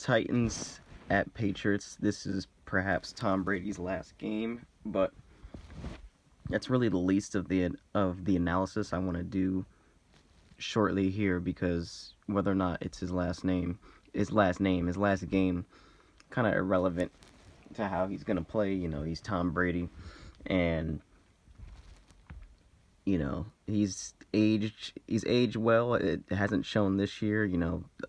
Titans at Patriots. This is perhaps Tom Brady's last game, but that's really the least of the analysis I want to do shortly here, because whether or not it's his last game, kind of irrelevant to how he's gonna play. He's Tom Brady, and he's aged well. It hasn't shown this year.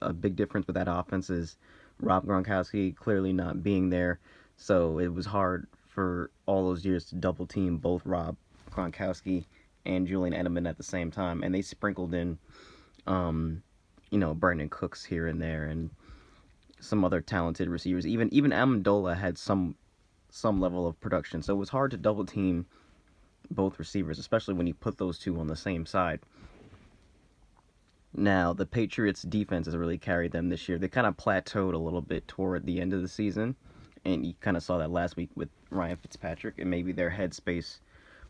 A big difference with that offense is Rob Gronkowski clearly not being there. So it was hard for all those years to double team both Rob Gronkowski and Julian Edelman at the same time. And they sprinkled in, Brandon Cooks here and there, and some other talented receivers. Even Amendola had some level of production. So it was hard to double team both receivers, especially when you put those two on the same side. Now, the Patriots' defense has really carried them this year. They kind of plateaued a little bit toward the end of the season, and you kind of saw that last week with Ryan Fitzpatrick, and maybe their headspace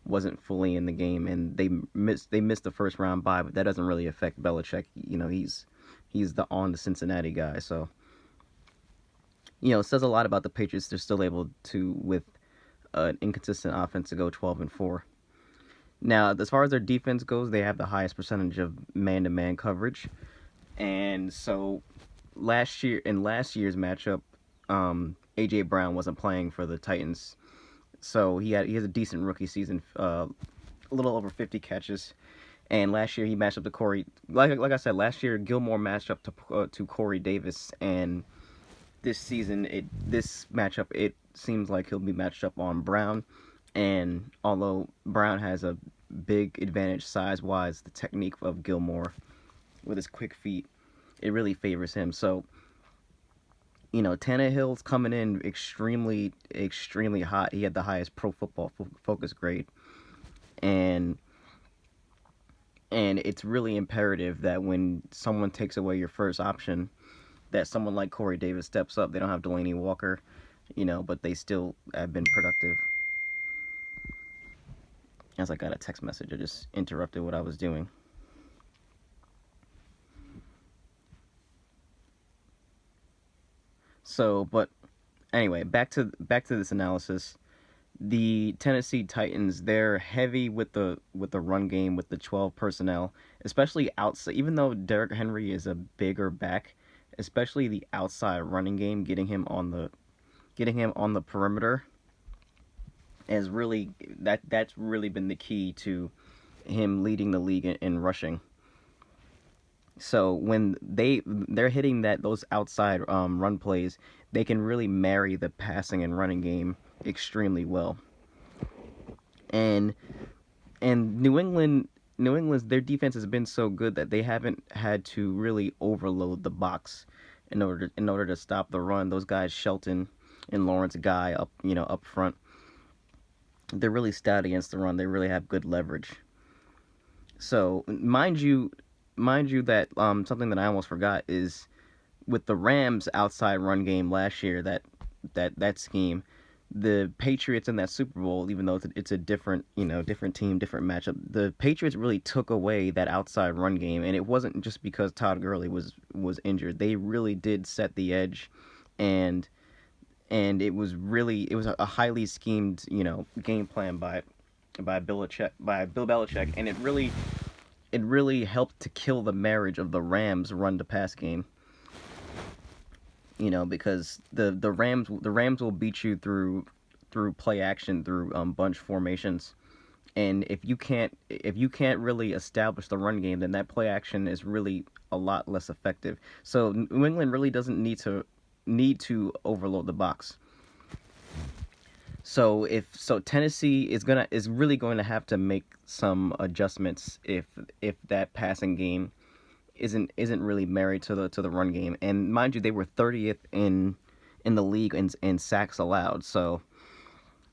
wasn't fully in the game, and they missed the first round bye, but that doesn't really affect Belichick. He's the Cincinnati guy, so it says a lot about the Patriots. They're still able to, with an inconsistent offense, to go 12-4. Now, as far as their defense goes, they have the highest percentage of man-to-man coverage, and so last year's matchup, AJ Brown wasn't playing for the Titans, so he has a decent rookie season, a little over 50 catches, and last year he matched up to Corey. Like I said, last year Gilmore matched up to Corey Davis, and this matchup, it seems like he'll be matched up on Brown. And although Brown has a big advantage size-wise, the technique of Gilmore with his quick feet, it really favors him. So, Tannehill's coming in extremely, extremely hot. He had the highest Pro Football Focus grade. And it's really imperative that when someone takes away your first option, that someone like Corey Davis steps up. They don't have Delaney Walker, but they still have been productive. As I got a text message, I just interrupted what I was doing. So, but anyway, back to this analysis. The Tennessee Titans, they're heavy with the run game, with the 12 personnel, especially outside. Even though Derrick Henry is a bigger back, especially the outside running game, getting him on the perimeter, that's really been the key to him leading the league in rushing. So when they're hitting those outside run plays, they can really marry the passing and running game extremely well. And New England's their defense has been so good that they haven't had to really overload the box in order to stop the run. Those guys, Shelton and Lawrence Guy up front, they're really stout against the run. They really have good leverage. So mind you that something that I almost forgot is with the Rams' outside run game last year, that scheme, the Patriots in that Super Bowl, even though it's a different team, different matchup, the Patriots really took away that outside run game, and it wasn't just because Todd Gurley was injured. They really did set the edge, and it was a highly schemed, game plan by Bill Belichick, and it really helped to kill the marriage of the Rams run to pass game. Because the Rams will beat you through play action, through bunch formations, and if you can't really establish the run game, then that play action is really a lot less effective. So New England really doesn't need to overload the box. So Tennessee is really going to have to make some adjustments if that passing game isn't really married to the run game. And mind you, they were 30th in the league in sacks allowed. So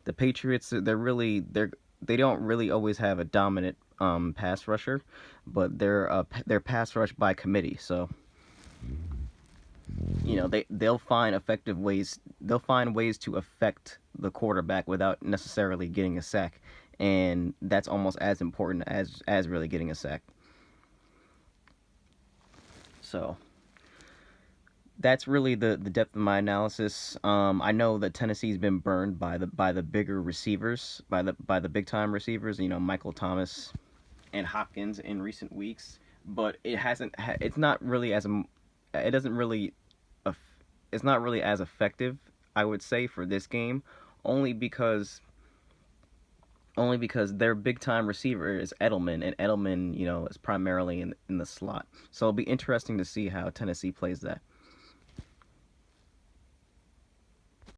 the Patriots, they don't really always have a dominant pass rusher, but they're pass rush by committee. So they'll find effective ways. They'll find ways to affect the quarterback without necessarily getting a sack, and that's almost as important as really getting a sack. So That's really the depth of my analysis. I know that Tennessee's been burned by the bigger receivers, by the big time receivers. You know, Michael Thomas and Hopkins in recent weeks, but it's not really it doesn't really, it's not really as effective, I would say, for this game, only because only because their big time receiver is Edelman, and Edelman, you know, is primarily in the slot. So it'll be interesting to see how Tennessee plays that.